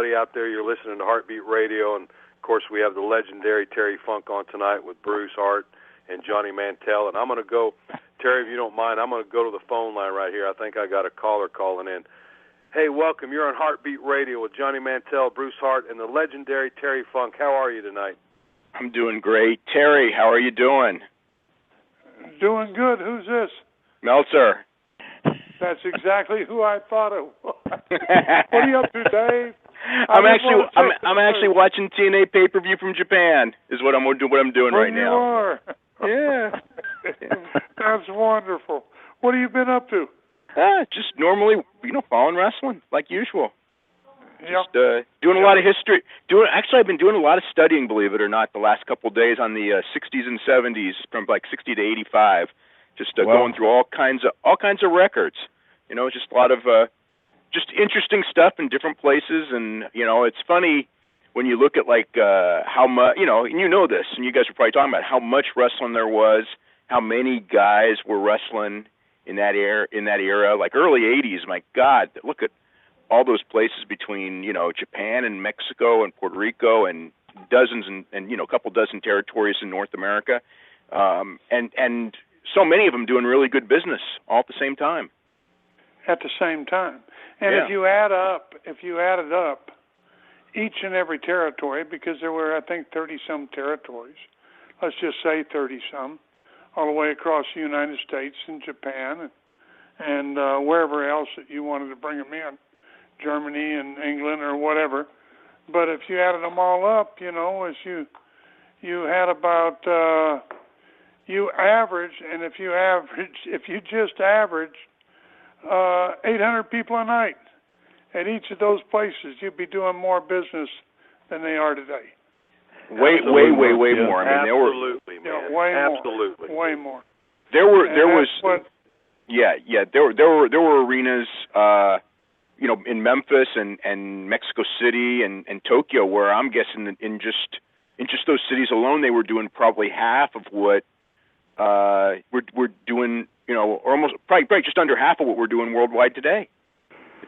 everybody out there. You're listening to Hart Beat Radio, and of course we have the legendary Terry Funk on tonight with Bruce Hart and Johnny Mantell. And I'm going to go, Terry, if you don't mind, I'm going to go to the phone line right here. I think I got a caller calling in. Hey, welcome. You're on Hart Beat Radio with Johnny Mantell, Bruce Hart, and the legendary Terry Funk. How are you tonight? I'm doing great. Terry, how are you doing? Doing good. Who's this? Meltzer. That's exactly who I thought it was. What are you up to, Dave? I'm actually watching TNA pay-per-view from Japan. Is what I'm doing right now. You are. Yeah. That's wonderful. What have you been up to? Just normally, following wrestling like usual. Yep. Just doing a lot of history. Actually, I've been doing a lot of studying, believe it or not, the last couple of days on the 60s and 70s, from like 60 to 85. Just going through all kinds of records. Just a lot of just interesting stuff in different places. And it's funny when you look at like how much and you know this, and you guys were probably talking about how much wrestling there was, how many guys were wrestling in that era, like early 80s. My God, look at all those places between Japan and Mexico and Puerto Rico and dozens and a couple dozen territories in North America, and so many of them doing really good business all at the same time. At the same time, and yeah. if you added up each and every territory, because there were, I think, 30-some territories. Let's just say 30-some, all the way across the United States and Japan and wherever else that you wanted to bring them in, Germany and England or whatever. But if you added them all up, as you had about you average, and if you just average 800 people a night at each of those places, you'd be doing more business than they are today. Way more. I mean, absolutely, man. Way more. There were arenas, in Memphis and Mexico City and Tokyo, where I'm guessing in just those cities alone, they were doing probably half of what we're doing, or almost probably just under half of what we're doing worldwide today.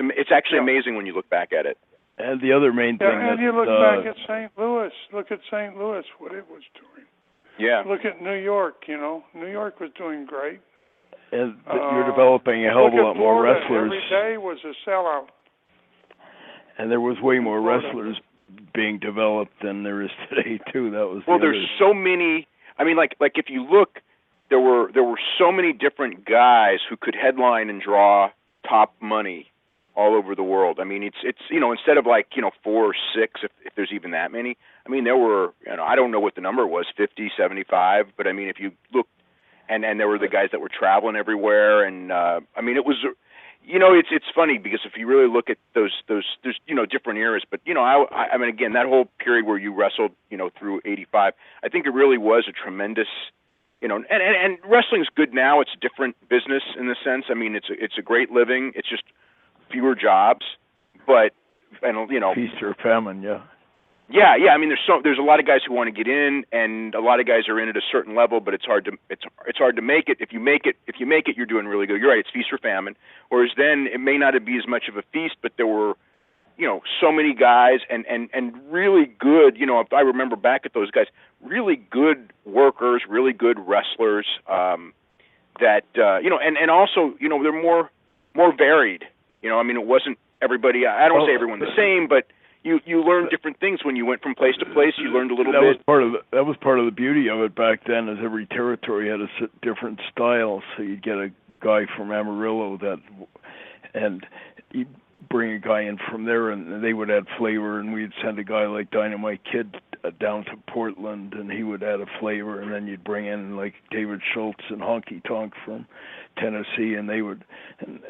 It's actually amazing when you look back at it. And the other main thing and you look back at St. Louis. Look at St. Louis, what it was doing. Yeah. Look at New York. New York was doing great. And you're developing a hell of a lot more wrestlers. Every day was a sellout. And there was way more wrestlers being developed than there is today too. That was there's so many. I mean, like if you look, there were so many different guys who could headline and draw top money all over the world. I mean, it's instead of 4 or 6, if there's even that many. I mean, there were I don't know what the number was, 50, 75, but I mean, if you look, and there were the guys that were traveling everywhere, and I mean, it was it's funny because if you really look at those there's different eras, but I mean, again, that whole period where you wrestled through 85, I think it really was a tremendous and wrestling's good now. It's a different business in the sense. I mean, it's a great living. It's just fewer jobs, but feast or famine, yeah. Yeah. I mean, there's a lot of guys who want to get in, and a lot of guys are in at a certain level, but it's hard to make it. If you make it, you're doing really good. You're right. It's feast or famine. Whereas then it may not be as much of a feast, but there were so many guys and really good. If I remember back at those guys, really good workers, really good wrestlers. That and also they're more varied. I mean, it wasn't everybody. I don't say everyone the same, but you learned different things when you went from place to place. You learned a little bit. That was part of the beauty of it back then, is every territory had a different style. So you'd get a guy from Amarillo and you'd bring a guy in from there, and they would add flavor, and we'd send a guy like Dynamite Kid down to Portland, and he would add a flavor, and then you'd bring in like David Schultz and Honky Tonk from Tennessee, and they would. And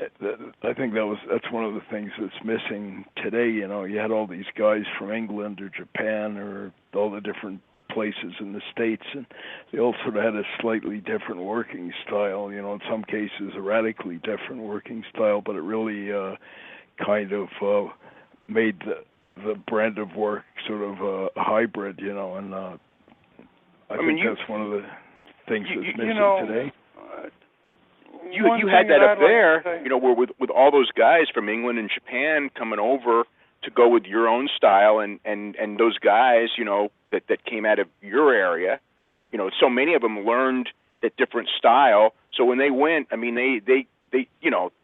I think that's one of the things that's missing today. You had all these guys from England or Japan or all the different places in the States, and they all sort of had a slightly different working style. In some cases, a radically different working style, but it really kind of made the brand of work sort of a hybrid, and I think that's one of the things that's missing today. You had that up there, where with all those guys from England and Japan coming over, to go with your own style, and those guys, that came out of your area, so many of them learned that different style. So when they went, I mean, they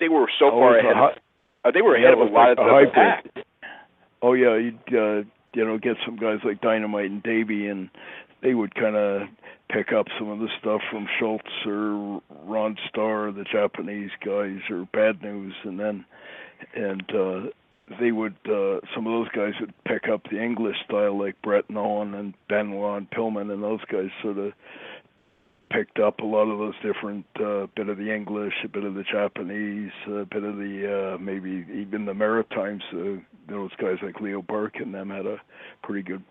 were so far ahead. They were ahead of a lot of the pack. Oh yeah, you'd get some guys like Dynamite and Davey, and they would kind of pick up some of the stuff from Schultz or Ron Starr, the Japanese guys, or Bad News, and they would some of those guys would pick up the English style, like Brett and Owen and Benoit and Pillman, and those guys sort of picked up a lot of those different bit of the English, a bit of the Japanese, a bit of the maybe even the Maritimes. Those guys like Leo Burke and them had a pretty good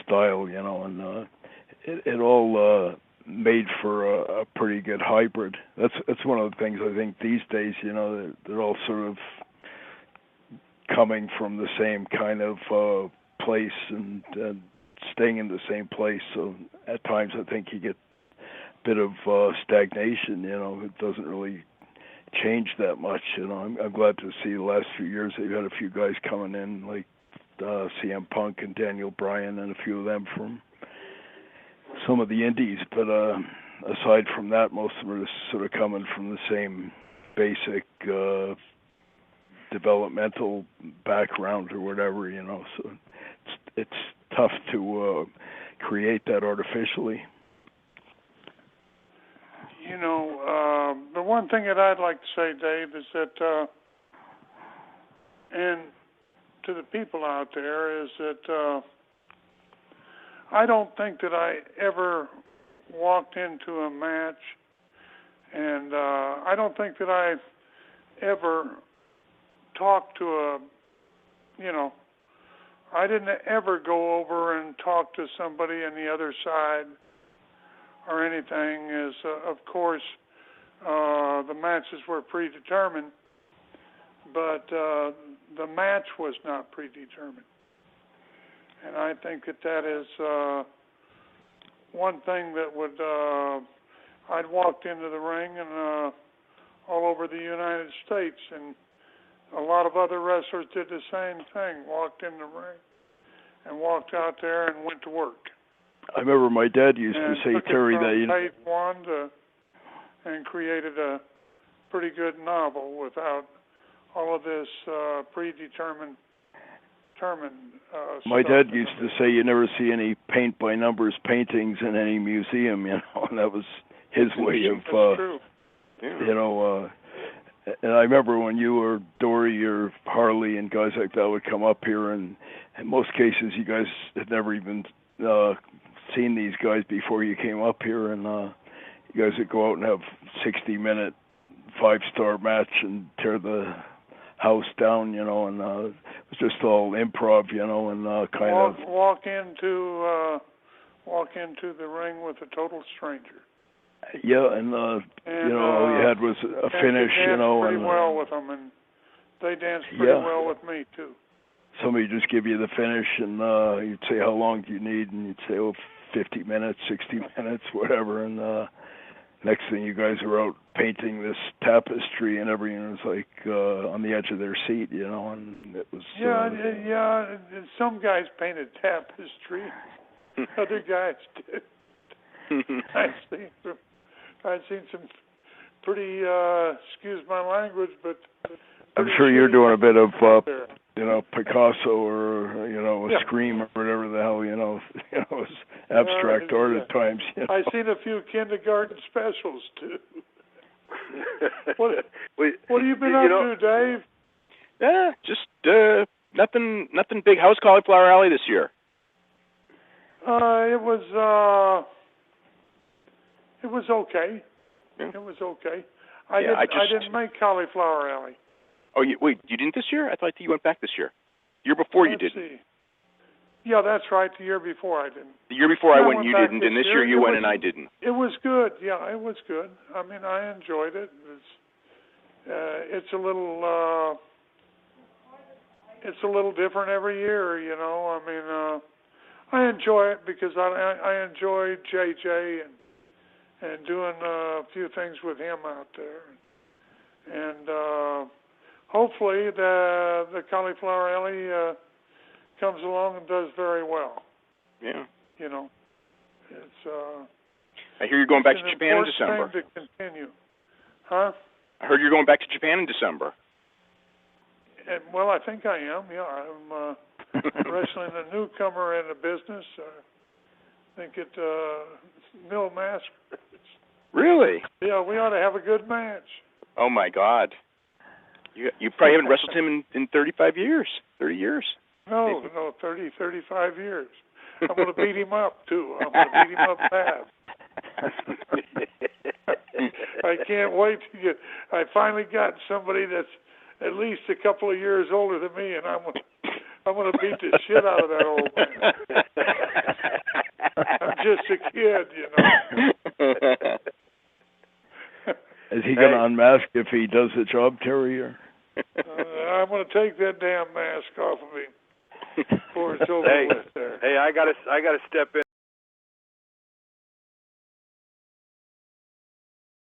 style, and it all made for a pretty good hybrid. That's one of the things I think these days. They're all sort of coming from the same kind of place and staying in the same place. So at times I think you get a bit of stagnation. It doesn't really change that much. I'm glad to see the last few years they've had a few guys coming in like CM Punk and Daniel Bryan and a few of them from some of the indies. But aside from that, most of them are sort of coming from the same basic developmental background or whatever, so it's tough to create that artificially. The one thing that I'd like to say, Dave, is that, and to the people out there, is that I don't think that I ever walked into a match, and I don't think that I've ever talk to I didn't ever go over and talk to somebody on the other side or anything. As of course, the matches were predetermined, but the match was not predetermined. And I think that is one thing that would, I'd walked into the ring and all over the United States, and a lot of other wrestlers did the same thing, walked in the ring and walked out there and went to work. I remember my dad used to say, Terry, that page one and created a pretty good novel without all of this predetermined my dad used to say you never see any paint by numbers paintings in any museum, and that was his way of true. And I remember when you or Dory or Harley and guys like that would come up here, and in most cases you guys had never even seen these guys before you came up here, and you guys would go out and have 60-minute 5-star match and tear the house down, and it was just all improv, and kind of walk into the ring with a total stranger. Yeah, and all you had was a finish, pretty well with them, and they danced pretty well with me too. Somebody just give you the finish, and you'd say, how long do you need? And you'd say, 50 minutes, 60 minutes, whatever. And next thing, you guys were out painting this tapestry, and everyone was like on the edge of their seat, and it was... Yeah, some guys painted tapestry. Other guys did. I've seen some pretty, excuse my language, but... I'm sure you're doing a bit of, Picasso or, Scream or whatever the hell, it's abstract art at times. I've seen a few kindergarten specials, too. What have you been up to, Dave? Yeah, just nothing big. How was Cauliflower Alley this year? It was okay. Yeah. It was okay. I didn't make Cauliflower Alley. Oh, wait, you didn't this year? I thought you went back this year. Year before you didn't. See. Yeah, that's right. The year before I didn't. The year before I went, you didn't, and this year you went and I didn't. It was good. Yeah, it was good. I mean, I enjoyed it. It's a little different every year, I mean, I enjoy it because I enjoy JJ and doing a few things with him out there, and hopefully the Cauliflower Alley comes along and does very well. Yeah. You know, it's. I hear you're going back to Japan in December. Time to continue, huh? I heard you're going back to Japan in December. And, well, I think I am. Yeah, I'm wrestling a newcomer in the business. I think it's Mill Mask. Really? Yeah, we ought to have a good match. Oh my God! You probably haven't wrestled him in 35 years, 30 years. No, 35 years. I'm going to beat him up too. I'm going to beat him up bad. I can't wait to get. I finally got somebody that's at least a couple of years older than me, and I'm going to beat the shit out of that old man. I'm just a kid, you know. Is he going to unmask if he does the job, Terry? Or? I'm going to take that damn mask off of him before it's over with there. Hey, I got to step in.